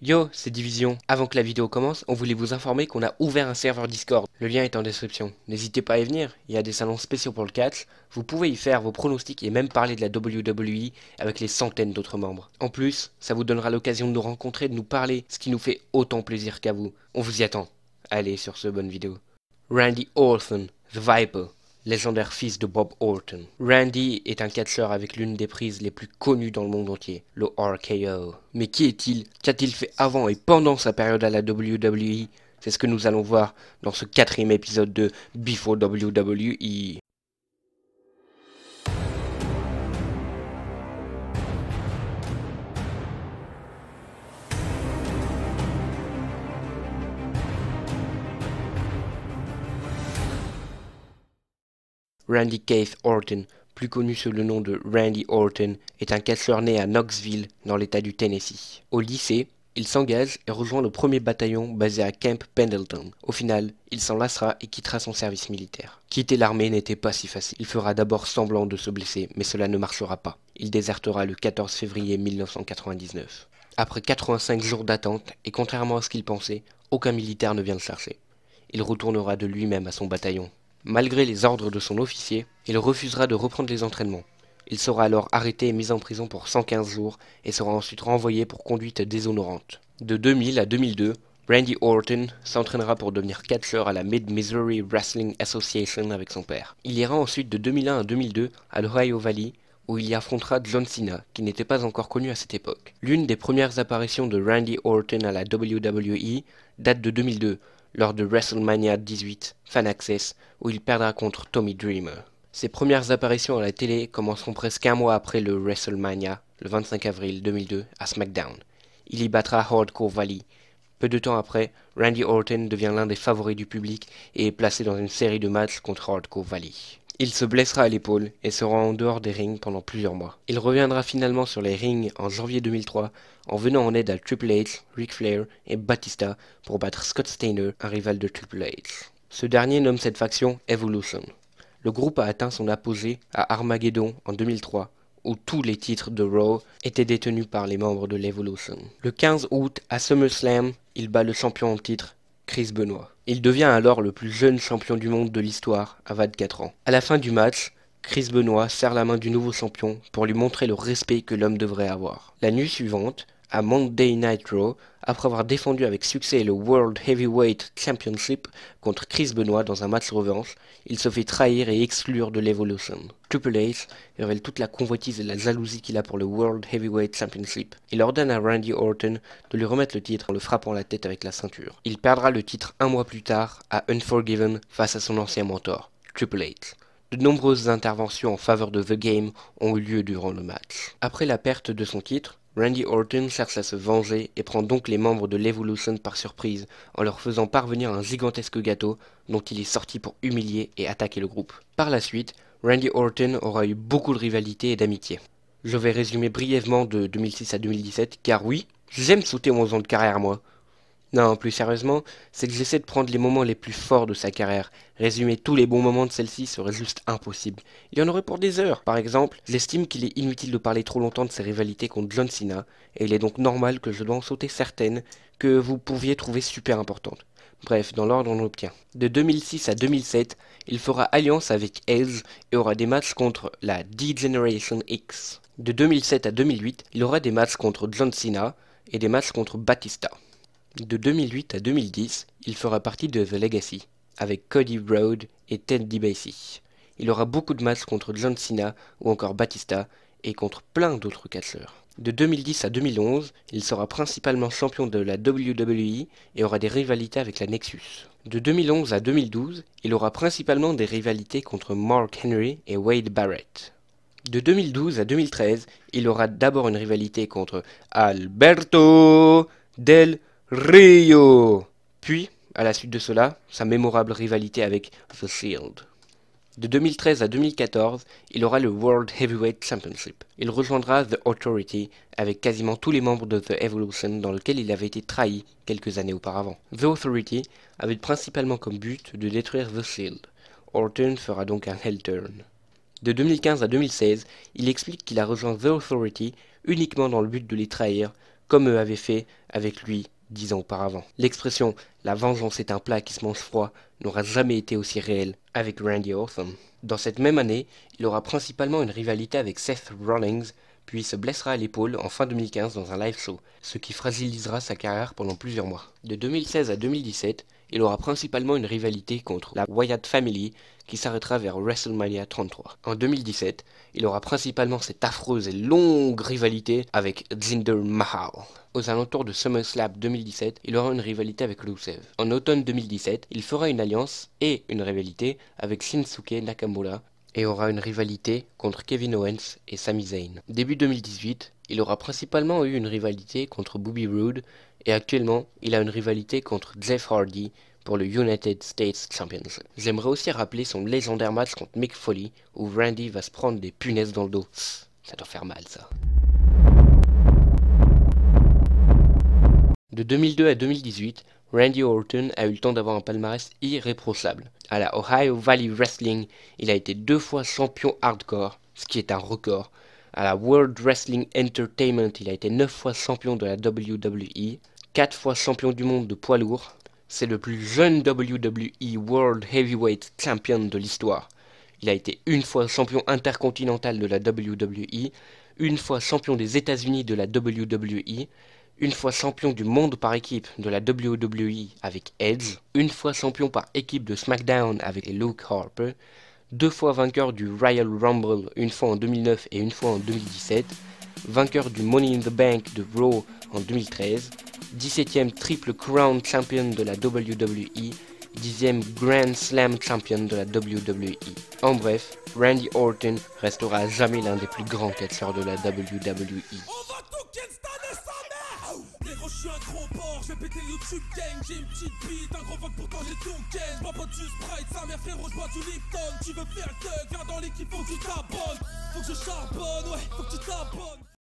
Yo, c'est Division. Avant que la vidéo commence, on voulait vous informer qu'on a ouvert un serveur Discord. Le lien est en description. N'hésitez pas à y venir, il y a des salons spéciaux pour le catch. Vous pouvez y faire vos pronostics et même parler de la WWE avec les centaines d'autres membres. En plus, ça vous donnera l'occasion de nous rencontrer, de nous parler, ce qui nous fait autant plaisir qu'à vous. On vous y attend. Allez, sur ce, bonne vidéo. Randy Orton, The Viper, légendaire fils de Bob Orton. Randy est un catcheur avec l'une des prises les plus connues dans le monde entier, le RKO. Mais qui est-il? Qu'a-t-il fait avant et pendant sa période à la WWE? C'est ce que nous allons voir dans ce 4e épisode de Before WWE. Randy Keith Orton, plus connu sous le nom de Randy Orton, est un catcheur né à Knoxville, dans l'état du Tennessee. Au lycée, il s'engage et rejoint le premier bataillon basé à Camp Pendleton. Au final, il s'en lassera et quittera son service militaire. Quitter l'armée n'était pas si facile. Il fera d'abord semblant de se blesser, mais cela ne marchera pas. Il désertera le 14 février 1999. Après 85 jours d'attente, et contrairement à ce qu'il pensait, aucun militaire ne vient le chercher. Il retournera de lui-même à son bataillon. Malgré les ordres de son officier, il refusera de reprendre les entraînements. Il sera alors arrêté et mis en prison pour 115 jours et sera ensuite renvoyé pour conduite déshonorante. De 2000 à 2002, Randy Orton s'entraînera pour devenir catcheur à la Mid-Missouri Wrestling Association avec son père. Il ira ensuite de 2001 à 2002 à l'Ohio Valley où il y affrontera John Cena, qui n'était pas encore connu à cette époque. L'une des premières apparitions de Randy Orton à la WWE date de 2002, lors de WrestleMania 18, Fan Access, où il perdra contre Tommy Dreamer. Ses premières apparitions à la télé commenceront presque un mois après le WrestleMania, le 25 avril 2002, à SmackDown. Il y battra Hardcore Valley. Peu de temps après, Randy Orton devient l'un des favoris du public et est placé dans une série de matchs contre Hardcore Valley. Il se blessera à l'épaule et sera en dehors des rings pendant plusieurs mois. Il reviendra finalement sur les rings en janvier 2003 en venant en aide à Triple H, Ric Flair et Batista pour battre Scott Steiner, un rival de Triple H. Ce dernier nomme cette faction Evolution. Le groupe a atteint son apogée à Armageddon en 2003 où tous les titres de Raw étaient détenus par les membres de l'Evolution. Le 15 août à SummerSlam, il bat le champion en titre, Chris Benoit. Il devient alors le plus jeune champion du monde de l'histoire à 24 ans. À la fin du match, Chris Benoit serre la main du nouveau champion pour lui montrer le respect que l'homme devrait avoir. La nuit suivante, à Monday Night Raw, après avoir défendu avec succès le World Heavyweight Championship contre Chris Benoit dans un match revanche, il se fait trahir et exclure de l'Evolution. Triple H révèle toute la convoitise et la jalousie qu'il a pour le World Heavyweight Championship. Il ordonne à Randy Orton de lui remettre le titre en le frappant la tête avec la ceinture. Il perdra le titre un mois plus tard à Unforgiven face à son ancien mentor, Triple H. De nombreuses interventions en faveur de The Game ont eu lieu durant le match. Après la perte de son titre, Randy Orton cherche à se venger et prend donc les membres de l'Evolution par surprise en leur faisant parvenir un gigantesque gâteau dont il est sorti pour humilier et attaquer le groupe. Par la suite, Randy Orton aura eu beaucoup de rivalité et d'amitié. Je vais résumer brièvement de 2006 à 2017 car oui, j'aime sauter 11 ans de carrière moi. Non, plus sérieusement, c'est que j'essaie de prendre les moments les plus forts de sa carrière. Résumer tous les bons moments de celle-ci serait juste impossible. Il y en aurait pour des heures. Par exemple, j'estime qu'il est inutile de parler trop longtemps de ses rivalités contre John Cena, et il est donc normal que je dois en sauter certaines que vous pouviez trouver super importantes. Bref, dans l'ordre on obtient. De 2006 à 2007, il fera alliance avec Edge et aura des matchs contre la D-Generation X. De 2007 à 2008, il aura des matchs contre John Cena et des matchs contre Batista. De 2008 à 2010, il fera partie de The Legacy, avec Cody Rhodes et Ted DiBiase. Il aura beaucoup de matchs contre John Cena ou encore Batista, et contre plein d'autres catcheurs. De 2010 à 2011, il sera principalement champion de la WWE et aura des rivalités avec la Nexus. De 2011 à 2012, il aura principalement des rivalités contre Mark Henry et Wade Barrett. De 2012 à 2013, il aura d'abord une rivalité contre Alberto Del Rio. Puis, à la suite de cela, sa mémorable rivalité avec The Shield. De 2013 à 2014, il aura le World Heavyweight Championship. Il rejoindra The Authority avec quasiment tous les membres de The Evolution dans lequel il avait été trahi quelques années auparavant. The Authority avait principalement comme but de détruire The Shield. Orton fera donc un heel turn. De 2015 à 2016, il explique qu'il a rejoint The Authority uniquement dans le but de les trahir, comme eux avaient fait avec lui 10 ans auparavant. L'expression « la vengeance est un plat qui se mange froid » n'aura jamais été aussi réelle avec Randy Orton. Dans cette même année, il aura principalement une rivalité avec Seth Rollins, puis il se blessera à l'épaule en fin 2015 dans un live show, ce qui fragilisera sa carrière pendant plusieurs mois. De 2016 à 2017, il aura principalement une rivalité contre la Wyatt Family qui s'arrêtera vers WrestleMania 33. En 2017, il aura principalement cette affreuse et longue rivalité avec Jinder Mahal. Aux alentours de SummerSlam 2017, il aura une rivalité avec Rusev. En automne 2017, il fera une alliance et une rivalité avec Shinsuke Nakamura et aura une rivalité contre Kevin Owens et Sami Zayn. Début 2018, il aura principalement eu une rivalité contre Bobby Roode et actuellement, il a une rivalité contre Jeff Hardy pour le United States Championship. J'aimerais aussi rappeler son légendaire match contre Mick Foley où Randy va se prendre des punaises dans le dos. Ça doit faire mal ça. De 2002 à 2018, Randy Orton a eu le temps d'avoir un palmarès irréprochable. À la Ohio Valley Wrestling, il a été 2 fois champion hardcore, ce qui est un record. À la World Wrestling Entertainment, il a été 9 fois champion de la WWE, 4 fois champion du monde de poids lourd. C'est le plus jeune WWE World Heavyweight Champion de l'histoire. Il a été 1 fois champion intercontinental de la WWE, 1 fois champion des États-Unis de la WWE, 1 fois champion du monde par équipe de la WWE avec Edge, 1 fois champion par équipe de SmackDown avec Luke Harper, 2 fois vainqueur du Royal Rumble, 1 fois en 2009 et 1 fois en 2017, vainqueur du Money in the Bank de Raw en 2013, 17e Triple Crown Champion de la WWE, 10e Grand Slam Champion de la WWE. En bref, Randy Orton restera à jamais l'un des plus grands catcheurs de la WWE. Je suis un gros porc, j'ai pété le YouTube gang. J'ai une petite bite, un gros vote pourtant j'ai tout ken. Je bois pas du Sprite, sa mère frérot, je bois du Lipton. Tu veux faire le thug, viens dans l'équipe, faut que tu t'abonnes. Faut que je charbonne, ouais, faut que tu t'abonnes.